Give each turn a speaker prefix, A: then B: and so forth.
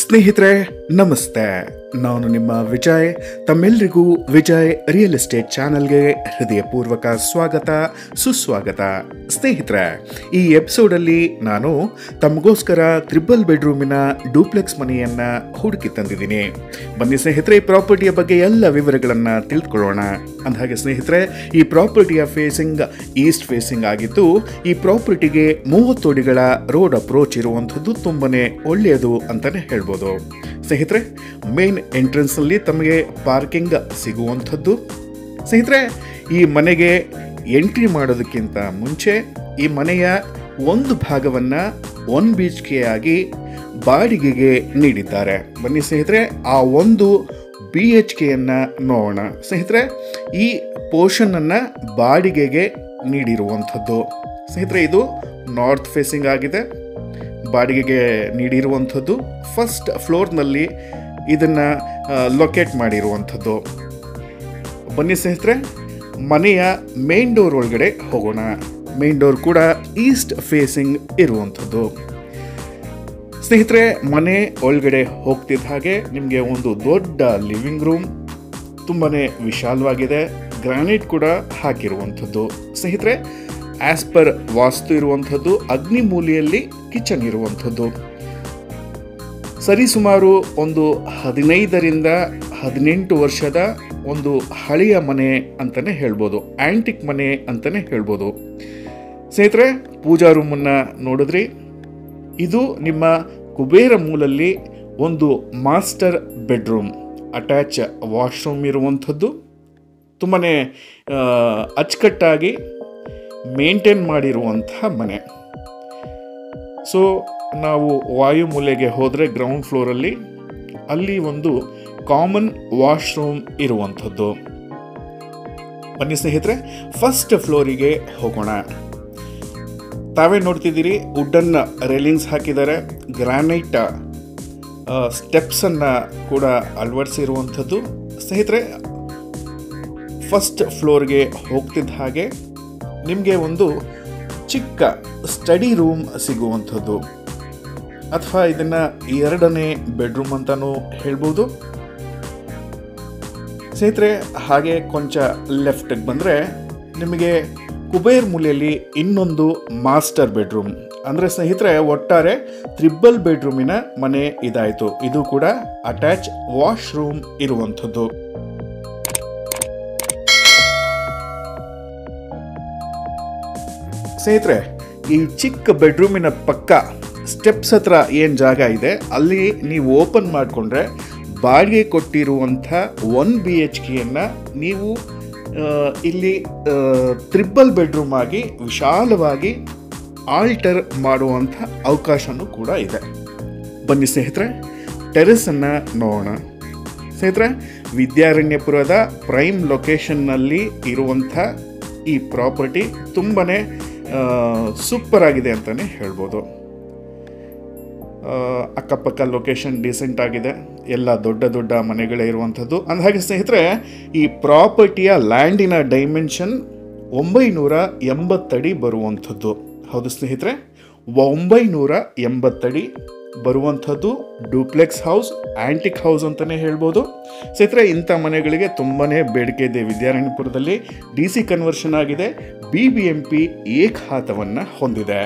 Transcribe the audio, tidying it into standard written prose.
A: ಸ್ನೇಹಿತರೆ ನಮಸ್ತೆ, ನಾನು ನಿಮ್ಮ ವಿಜಯ್. ತಮ್ಮೆಲ್ಲರಿಗೂ ವಿಜಯ್ ರಿಯಲ್ ಎಸ್ಟೇಟ್ ಚಾನಲ್ಗೆ ಹೃದಯಪೂರ್ವಕ ಸ್ವಾಗತ ಸುಸ್ವಾಗತ. ಸ್ನೇಹಿತರೆ, ಈ ಎಪಿಸೋಡಲ್ಲಿ ನಾನು ತಮಗೋಸ್ಕರ ಟ್ರಿಬಲ್ ಬೆಡ್ರೂಮಿನ ಡೂಪ್ಲೆಕ್ಸ್ ಮನೆಯನ್ನು ಹುಡುಕಿ ತಂದಿದ್ದೀನಿ. ಬನ್ನಿ ಸ್ನೇಹಿತರೆ, ಈ ಪ್ರಾಪರ್ಟಿಯ ಬಗ್ಗೆ ಎಲ್ಲ ವಿವರಗಳನ್ನು ತಿಳಿದುಕೊಳ್ಳೋಣ. ಅಂದಹಾಗೆ ಸ್ನೇಹಿತರೆ, ಈ ಪ್ರಾಪರ್ಟಿಯ ಫೇಸಿಂಗ್ ಈಸ್ಟ್ ಫೇಸಿಂಗ್ ಆಗಿದ್ದು, ಈ ಪ್ರಾಪರ್ಟಿಗೆ 30 ಅಡಿಗಳ ರೋಡ್ ಅಪ್ರೋಚ್ ಇರುವಂಥದ್ದು ತುಂಬನೇ ಒಳ್ಳೆಯದು ಅಂತಲೇ ಹೇಳ್ಬೋದು. ಸ್ನೇಹಿತರೆ, ಮೇನ್ ಎಂಟ್ರೆನ್ಸಲ್ಲಿ ತಮಗೆ ಪಾರ್ಕಿಂಗ್ ಸಿಗುವಂಥದ್ದು. ಸ್ನೇಹಿತರೆ, ಈ ಮನೆಗೆ ಎಂಟ್ರಿ ಮಾಡೋದಕ್ಕಿಂತ ಮುಂಚೆ ಈ ಮನೆಯ ಒಂದು ಭಾಗವನ್ನು 1 BHK ಆಗಿ ಬಾಡಿಗೆಗೆ ನೀಡಿದ್ದಾರೆ. ಬನ್ನಿ ಸ್ನೇಹಿತರೆ, ಆ ಒಂದು BHKಯನ್ನು ನೋಡೋಣ. ಸ್ನೇಹಿತರೆ, ಈ ಪೋರ್ಷನನ್ನು ಬಾಡಿಗೆಗೆ ನೀಡಿರುವಂಥದ್ದು. ಸ್ನೇಹಿತರೆ, ಇದು ನಾರ್ತ್ ಫೇಸಿಂಗ್ ಆಗಿದೆ, ಬಾಡಿಗೆಗೆ ನೀಡಿರುವಂಥದ್ದು. ಫಸ್ಟ್ ಫ್ಲೋರ್ನಲ್ಲಿ ಇದನ್ನು ಲೊಕೇಟ್ ಮಾಡಿರುವಂಥದ್ದು. ಬನ್ನಿ ಸ್ನೇಹಿತರೆ, ಮನೆಯ ಮೇನ್ ಡೋರ್ ಒಳಗಡೆ ಹೋಗೋಣ. ಮೇನ್ ಡೋರ್ ಕೂಡ ಈಸ್ಟ್ ಫೇಸಿಂಗ್ ಇರುವಂಥದ್ದು. ಸ್ನೇಹಿತರೆ, ಮನೆ ಒಳಗಡೆ ಹೋಗ್ತಿದ್ದ ಹಾಗೆ ನಿಮಗೆ ಒಂದು ದೊಡ್ಡ ಲಿವಿಂಗ್ ರೂಮ್, ತುಂಬಾ ವಿಶಾಲವಾಗಿದೆ, ಗ್ರಾನೈಟ್ ಕೂಡ ಹಾಕಿರುವಂಥದ್ದು. ಸ್ನೇಹಿತರೆ, ಆಸ್ ಪರ್ ವಾಸ್ತು ಇರುವಂಥದ್ದು, ಅಗ್ನಿ ಮೂಲೆಯಲ್ಲಿ ಕಿಚನ್ ಇರುವಂಥದ್ದು. ಸರಿಸುಮಾರು ಒಂದು 15ರಿಂದ 18 ವರ್ಷದ ಒಂದು ಹಳೆಯ ಮನೆ ಅಂತಲೇ ಹೇಳ್ಬೋದು, ಆ್ಯಂಟಿಕ್ ಮನೆ ಅಂತಲೇ ಹೇಳ್ಬೋದು. ಸ್ನೇಹಿತರೆ, ಪೂಜಾ ರೂಮನ್ನು ನೋಡಿದ್ರಿ, ಇದು ನಿಮ್ಮ ಕುಬೇರ ಮೂಲಲ್ಲಿ ಒಂದು ಮಾಸ್ಟರ್ ಬೆಡ್ರೂಮ್, ಅಟ್ಯಾಚ್ ವಾಶ್ರೂಮ್ ಇರುವಂಥದ್ದು. ತುಂಬಾ ಅಚ್ಚುಕಟ್ಟಾಗಿ ಮೇಂಟೈನ್ ಮಾಡಿರುವಂತಹ ಮನೆ. ಸೊ ನಾವು ವಾಯುಮೂಲೆಗೆ ಹೋದರೆ ಗ್ರೌಂಡ್ ಫ್ಲೋರಲ್ಲಿ ಅಲ್ಲಿ ಒಂದು ಕಾಮನ್ ವಾಶ್ರೂಮ್ ಇರುವಂಥದ್ದು. ಬನ್ನಿ ಸ್ನೇಹಿತರೆ, ಫಸ್ಟ್ ಫ್ಲೋರಿಗೆ ಹೋಗೋಣ. ತಾವೇ ನೋಡ್ತಿದ್ದೀರಿ, ವುಡನ್ ರೇಲಿಂಗ್ಸ್ ಹಾಕಿದ್ದಾರೆ, ಗ್ರಾನೈಟ್ ಸ್ಟೆಪ್ಸನ್ನು ಕೂಡ ಅಳವಡಿಸಿರುವಂಥದ್ದು. ಸ್ನೇಹಿತರೆ, ಫಸ್ಟ್ ಫ್ಲೋರ್ಗೆ ಹೋಗ್ತಿದ್ದ ಹಾಗೆ ನಿಮಗೆ ಒಂದು ಚಿಕ್ಕ ಸ್ಟಡಿ ರೂಮ್ ಸಿಗುವಂಥದ್ದು, ಅಥವಾ ಇದನ್ನು 2ನೇ ಬೆಡ್ರೂಮ್ ಅಂತಲೂ ಹೇಳ್ಬೋದು. ಸ್ನೇಹಿತರೆ, ಹಾಗೆ ಕೊಂಚ ಲೆಫ್ಟಿಗೆ ಬಂದರೆ ನಿಮಗೆ ಕುಬೇರ್ ಮೂಲೆಯಲ್ಲಿ ಇನ್ನೊಂದು ಮಾಸ್ಟರ್ ಬೆಡ್ರೂಮ್. ಅಂದರೆ ಸ್ನೇಹಿತರೆ, ಒಟ್ಟಾರೆ ಟ್ರಿಬಲ್ ಬೆಡ್ರೂಮಿನ ಮನೆ ಇದಾಯಿತು. ಇದು ಕೂಡ ಅಟ್ಯಾಚ್ ವಾಶ್ರೂಮ್ ಇರುವಂಥದ್ದು. ಸ್ನೇಹಿತರೆ, ಈ ಚಿಕ್ಕ ಬೆಡ್ರೂಮಿನ ಪಕ್ಕ ಸ್ಟೆಪ್ಸ್ ಹತ್ರ ಏನು ಜಾಗ ಇದೆ, ಅಲ್ಲಿ ನೀವು ಓಪನ್ ಮಾಡಿಕೊಂಡ್ರೆ ಬಾಡಿಗೆ ಕೊಟ್ಟಿರುವಂಥ 1 BHKಯನ್ನು ನೀವು ಇಲ್ಲಿ ಟ್ರಿಬಲ್ ಬೆಡ್ರೂಮ್ ಆಗಿ ವಿಶಾಲವಾಗಿ ಆಲ್ಟರ್ ಮಾಡುವಂಥ ಅವಕಾಶನೂ ಕೂಡ ಇದೆ. ಬನ್ನಿ ಸ್ನೇಹಿತರೆ, ಟೆರೆಸನ್ನು ನೋಡೋಣ. ಸ್ನೇಹಿತರೆ, ವಿದ್ಯಾರಣ್ಯಪುರದ ಪ್ರೈಮ್ ಲೊಕೇಶನ್ನಲ್ಲಿ ಇರುವಂಥ ಈ ಪ್ರಾಪರ್ಟಿ ತುಂಬಾ ಸೂಪರ್ ಆಗಿದೆ ಅಂತಲೇ ಹೇಳ್ಬೋದು. ಅಕ್ಕಪಕ್ಕ ಲೊಕೇಶನ್ ಡೀಸೆಂಟ್ ಆಗಿದೆ, ಎಲ್ಲ ದೊಡ್ಡ ದೊಡ್ಡ ಮನೆಗಳೇ ಇರುವಂಥದ್ದು. ಅಂದಹಾಗೆ ಸ್ನೇಹಿತರೆ, ಈ ಪ್ರಾಪರ್ಟಿಯ ಲ್ಯಾಂಡಿನ ಡೈಮೆನ್ಷನ್ 980 ಅಡಿ ಬರುವಂಥದ್ದು. ಹೌದು ಸ್ನೇಹಿತರೆ, 980 ಅಡಿ ಬರುವಂಥದ್ದು ಡೂಪ್ಲೆಕ್ಸ್ ಹೌಸ್, ಆ್ಯಂಟಿಕ್ ಹೌಸ್ ಅಂತಲೇ ಹೇಳ್ಬೋದು. ಸ್ನೇಹಿತರೆ, ಇಂಥ ಮನೆಗಳಿಗೆ ತುಂಬಾ ಬೇಡಿಕೆ ಇದೆ. ವಿದ್ಯಾರಣ್ಯಪುರದಲ್ಲಿ DC ಕನ್ವರ್ಷನ್ ಆಗಿದೆ, BBMP ಏಕಹಾತವನ್ನು ಹೊಂದಿದೆ.